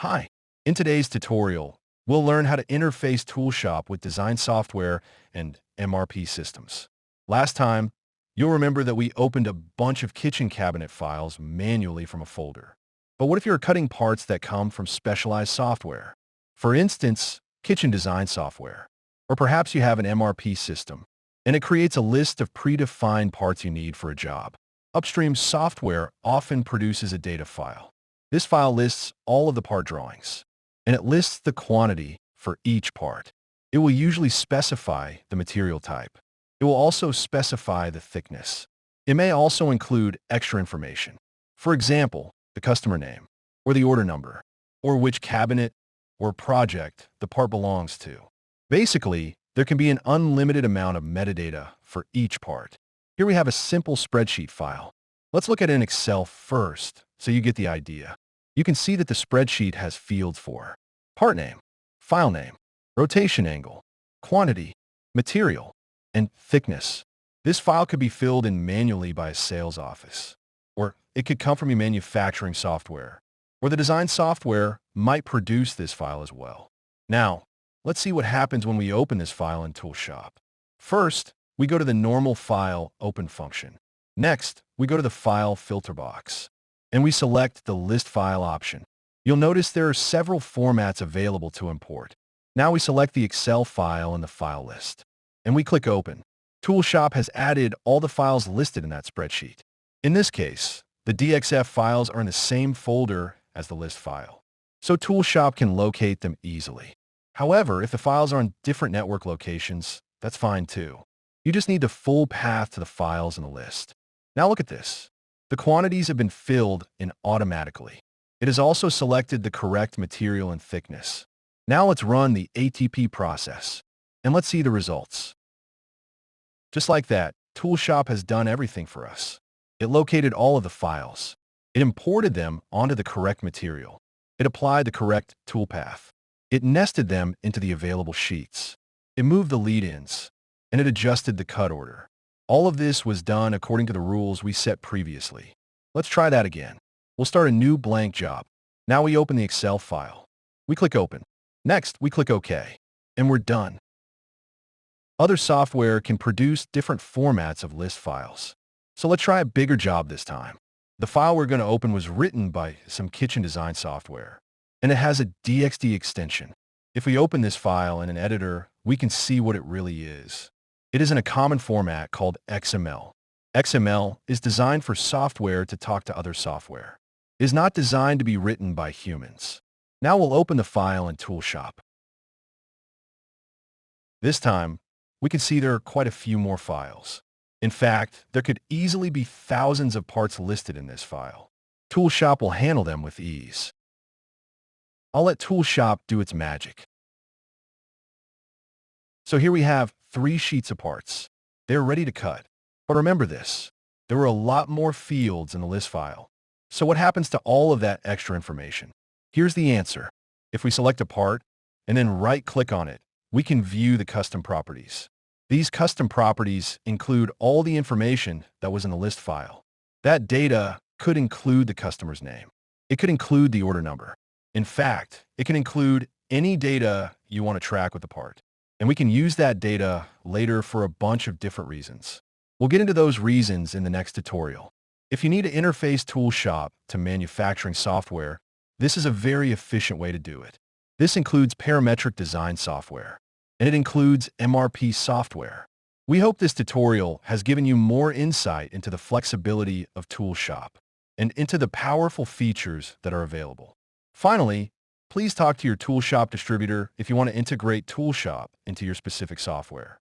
Hi. In today's tutorial, we'll learn how to interface ToolShop with design software and MRP systems. Last time, you'll remember that we opened a bunch of kitchen cabinet files manually from a folder. But what if you're cutting parts that come from specialized software? For instance, kitchen design software. Or perhaps you have an MRP system, and it creates a list of predefined parts you need for a job. Upstream software often produces a data file. This file lists all of the part drawings, and it lists the quantity for each part. It will usually specify the material type. It will also specify the thickness. It may also include extra information. For example, the customer name, or the order number, or which cabinet or project the part belongs to. Basically, there can be an unlimited amount of metadata for each part. Here we have a simple spreadsheet file. Let's look at an Excel first, so you get the idea. You can see that the spreadsheet has fields for part name, file name, rotation angle, quantity, material, and thickness. This file could be filled in manually by a sales office, or it could come from your manufacturing software, or the design software might produce this file as well. Now, let's see what happens when we open this file in ToolShop. First, we go to the normal File Open function. Next, we go to the File filter box, and we select the List File option. You'll notice there are several formats available to import. Now we select the Excel file in the file list, and we click Open. ToolShop has added all the files listed in that spreadsheet. In this case, the DXF files are in the same folder as the list file, so ToolShop can locate them easily. However, if the files are on different network locations, that's fine too. You just need the full path to the files in the list. Now look at this. The quantities have been filled in automatically. It has also selected the correct material and thickness. Now let's run the ATP process, and let's see the results. Just like that, ToolShop has done everything for us. It located all of the files. It imported them onto the correct material. It applied the correct toolpath. It nested them into the available sheets. It moved the lead-ins, and it adjusted the cut order. All of this was done according to the rules we set previously. Let's try that again. We'll start a new blank job. Now we open the Excel file. We click Open. Next, we click OK, and we're done. Other software can produce different formats of list files. So let's try a bigger job this time. The file we're going to open was written by some kitchen design software, and it has a DXD extension. If we open this file in an editor, we can see what it really is. It is in a common format called XML. XML is designed for software to talk to other software. It is not designed to be written by humans. Now we'll open the file in ToolShop. This time, we can see there are quite a few more files. In fact, there could easily be thousands of parts listed in this file. ToolShop will handle them with ease. I'll let ToolShop do its magic. So here we have 3 sheets of parts. They're ready to cut. But remember this, there were a lot more fields in the list file. So what happens to all of that extra information? Here's the answer. If we select a part and then right-click on it, we can view the custom properties. These custom properties include all the information that was in the list file. That data could include the customer's name. It could include the order number. In fact, it can include any data you want to track with the part. And we can use that data later for a bunch of different reasons. We'll get into those reasons in the next tutorial. If you need to interface ToolShop to manufacturing software, this is a very efficient way to do it. This includes parametric design software, and it includes MRP software. We hope this tutorial has given you more insight into the flexibility of ToolShop and into the powerful features that are available. Finally, please talk to your ToolShop distributor if you want to integrate ToolShop into your specific software.